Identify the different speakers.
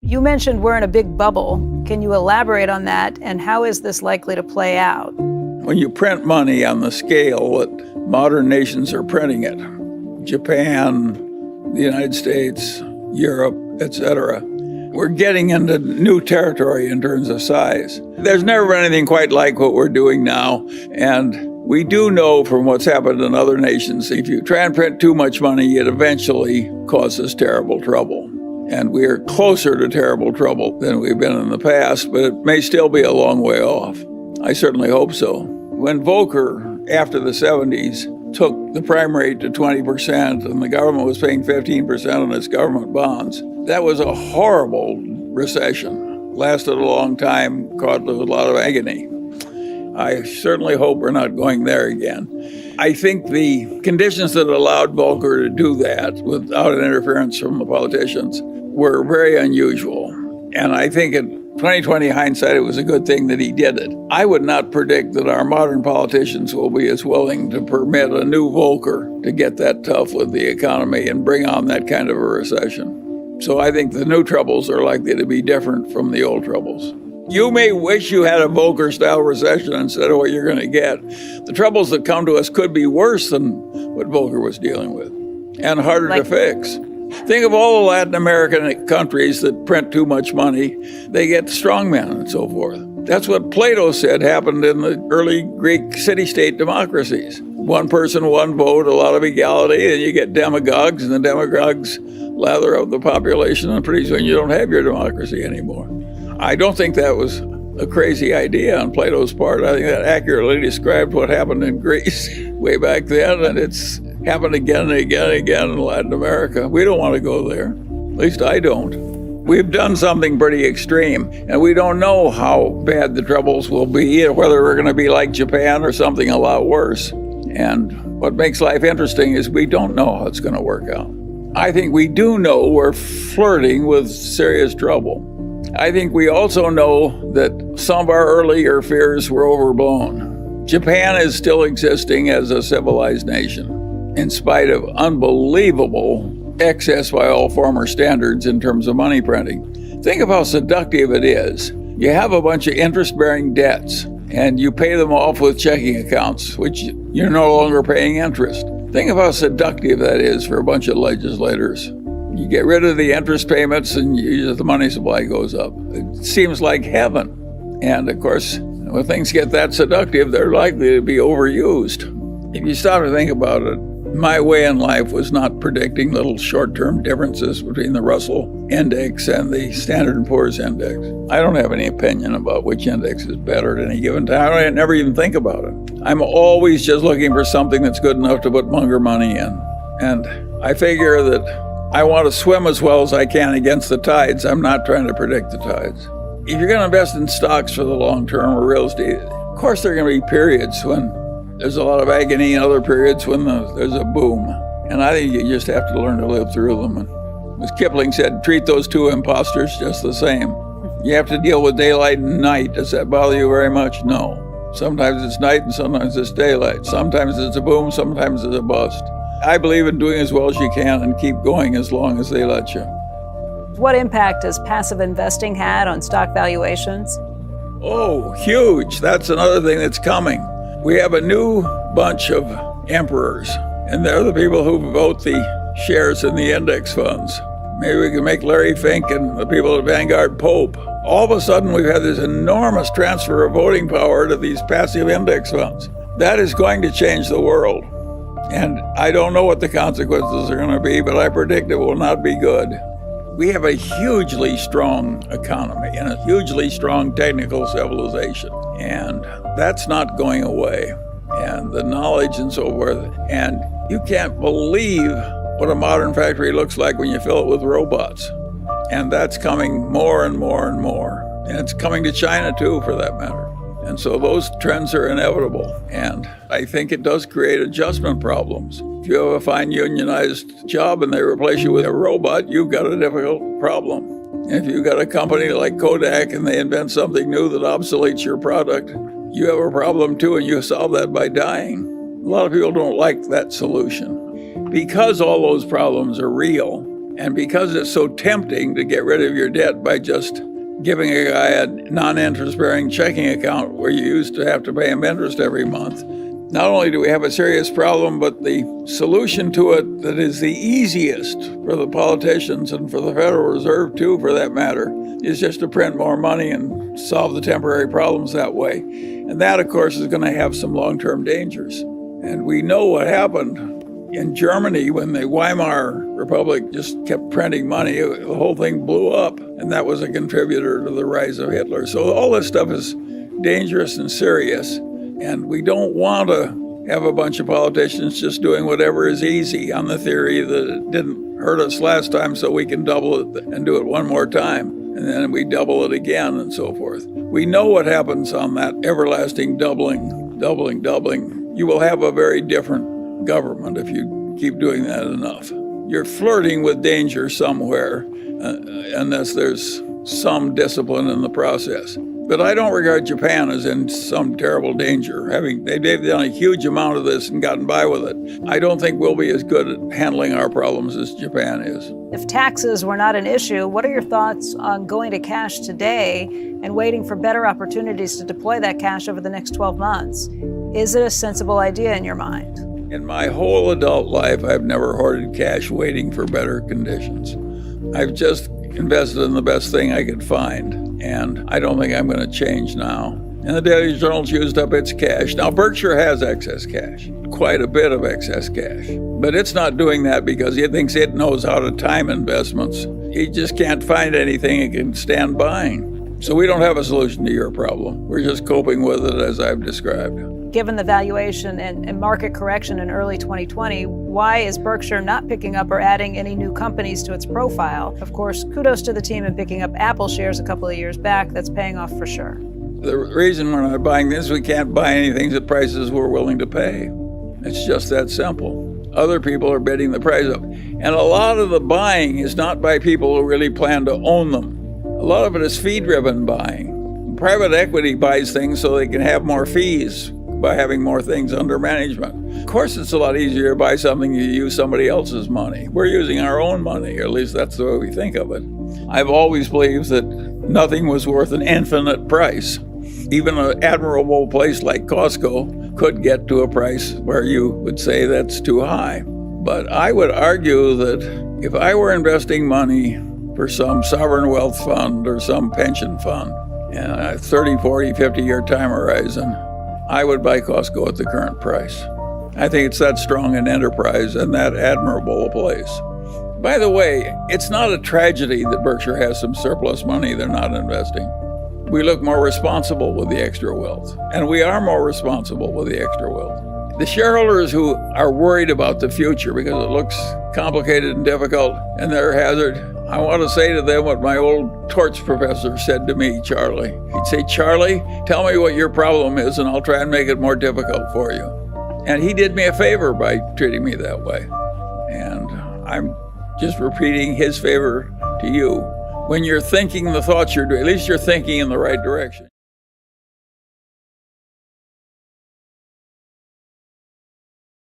Speaker 1: You mentioned we're in a big bubble. Can you elaborate on that, and how is this likely to play out?
Speaker 2: When you print money on the scale that modern nations are printing it, Japan, the United States, Europe, etc., we're getting into new territory in terms of size. There's never been anything quite like what we're doing now, and we do know from what's happened in other nations, if you try and print too much money, it eventually causes terrible trouble. And we are closer to terrible trouble than we've been in the past, but it may still be a long way off. I certainly hope so. When Volcker, after the 70s, took the prime rate to 20% and the government was paying 15% on its government bonds, that was a horrible recession. Lasted a long time, caused a lot of agony. I certainly hope we're not going there again. I think the conditions that allowed Volcker to do that without an interference from the politicians were very unusual. And I think in 2020 hindsight, it was a good thing that he did it. I would not predict that our modern politicians will be as willing to permit a new Volcker to get that tough with the economy and bring on that kind of a recession. So I think the new troubles are likely to be different from the old troubles. You may wish you had a Volcker-style recession instead of what you're going to get. The troubles that come to us could be worse than what Volcker was dealing with and harder to fix. Think of all the Latin American countries that print too much money. They get strongmen and so forth. That's what Plato said happened in the early Greek city-state democracies. One person, one vote, a lot of equality, and you get demagogues, and the demagogues lather up the population, and pretty soon you don't have your democracy anymore. I don't think that was a crazy idea on Plato's part. I think that accurately described what happened in Greece way back then, and it's happened again and again and again in Latin America. We don't want to go there. At least I don't. We've done something pretty extreme, and we don't know how bad the troubles will be, or whether we're going to be like Japan or something a lot worse. And what makes life interesting is we don't know how it's going to work out. I think we do know we're flirting with serious trouble. I think we also know that some of our earlier fears were overblown. Japan is still existing as a civilized nation, in spite of unbelievable excess by all former standards in terms of money printing. Think of how seductive it is. You have a bunch of interest-bearing debts, and you pay them off with checking accounts, which you're no longer paying interest. Think of how seductive that is for a bunch of legislators. You get rid of the interest payments and the money supply goes up. It seems like heaven. And of course, when things get that seductive, they're likely to be overused. If you stop to think about it, my way in life was not predicting little short-term differences between the Russell index and the Standard & Poor's index. I don't have any opinion about which index is better at any given time. I never even think about it. I'm always just looking for something that's good enough to put Munger money in. And I figure that I want to swim as well as I can against the tides. I'm not trying to predict the tides. If you're going to invest in stocks for the long term or real estate, of course there are going to be periods when there's a lot of agony and other periods when there's a boom. And I think you just have to learn to live through them. And as Kipling said, treat those two imposters just the same. You have to deal with daylight and night. Does that bother you very much? No. Sometimes it's night and sometimes it's daylight. Sometimes it's a boom, sometimes it's a bust. I believe in doing as well as you can and keep going as long as they let you.
Speaker 1: What impact has passive investing had on stock valuations?
Speaker 2: Oh, huge. That's another thing that's coming. We have a new bunch of emperors, and they're the people who vote the shares in the index funds. Maybe we can make Larry Fink and the people at Vanguard Pope. All of a sudden, we've had this enormous transfer of voting power to these passive index funds. That is going to change the world. And I don't know what the consequences are going to be, but I predict it will not be good. We have a hugely strong economy and a hugely strong technical civilization, and that's not going away. And the knowledge and so forth. And you can't believe what a modern factory looks like when you fill it with robots. And that's coming more and more and more. And it's coming to China too, for that matter. And so those trends are inevitable. And I think it does create adjustment problems. If you have a fine unionized job and they replace you with a robot, you've got a difficult problem. If you've got a company like Kodak and they invent something new that obsoletes your product, you have a problem too, and you solve that by dying. A lot of people don't like that solution. Because all those problems are real, And because it's so tempting to get rid of your debt by just giving a guy a non-interest-bearing checking account where you used to have to pay him interest every month, not only do we have a serious problem, but the solution to it that is the easiest for the politicians and for the Federal Reserve too, for that matter, is just to print more money and solve the temporary problems that way. And that, of course, is going to have some long-term dangers. And we know what happened in Germany when the Weimar Republic just kept printing money. The whole thing blew up, and that was a contributor to the rise of Hitler. So all this stuff is dangerous and serious, and we don't want to have a bunch of politicians just doing whatever is easy on the theory that it didn't hurt us last time, so we can double it and do it one more time, and then we double it again and so forth. We know what happens on that everlasting doubling. You will have a very different government if you keep doing that enough. You're flirting with danger somewhere, unless there's some discipline in the process. But I don't regard Japan as in some terrible danger. They've done a huge amount of this and gotten by with it. I don't think we'll be as good at handling our problems as Japan is.
Speaker 1: If taxes were not an issue, what are your thoughts on going to cash today and waiting for better opportunities to deploy that cash over the next 12 months? Is it a sensible idea in your mind?
Speaker 2: In my whole adult life, I've never hoarded cash waiting for better conditions. I've just invested in the best thing I could find, and I don't think I'm going to change now. And the Daily Journal's used up its cash. Now, Berkshire has excess cash, quite a bit of excess cash. But it's not doing that because it thinks it knows how to time investments. It just can't find anything it can stand buying. So we don't have a solution to your problem. We're just coping with it as I've described.
Speaker 1: Given the valuation and market correction in early 2020, why is Berkshire not picking up or adding any new companies to its profile? Of course, kudos to the team in picking up Apple shares a couple of years back. That's paying off for sure.
Speaker 2: The reason we're not buying this, we can't buy anything at prices we're willing to pay. It's just that simple. Other people are bidding the price up. And a lot of the buying is not by people who really plan to own them. A lot of it is fee-driven buying. Private equity buys things so they can have more fees by having more things under management. Of course, it's a lot easier to buy something you use somebody else's money. We're using our own money, or at least that's the way we think of it. I've always believed that nothing was worth an infinite price. Even an admirable place like Costco could get to a price where you would say that's too high. But I would argue that if I were investing money for some sovereign wealth fund or some pension fund in a 30, 40, 50-year time horizon, I would buy Costco at the current price. I think it's that strong an enterprise and that admirable a place. By the way, it's not a tragedy that Berkshire has some surplus money they're not investing. We look more responsible with the extra wealth, and we are more responsible with the extra wealth. The shareholders who are worried about the future because it looks complicated and difficult and they're hazard, I want to say to them what my old torts professor said to me, Charlie. He'd say, Charlie, tell me what your problem is and I'll try and make it more difficult for you. And he did me a favor by treating me that way. And I'm just repeating his favor to you. When you're thinking the thoughts you're doing, at least you're thinking in the right direction.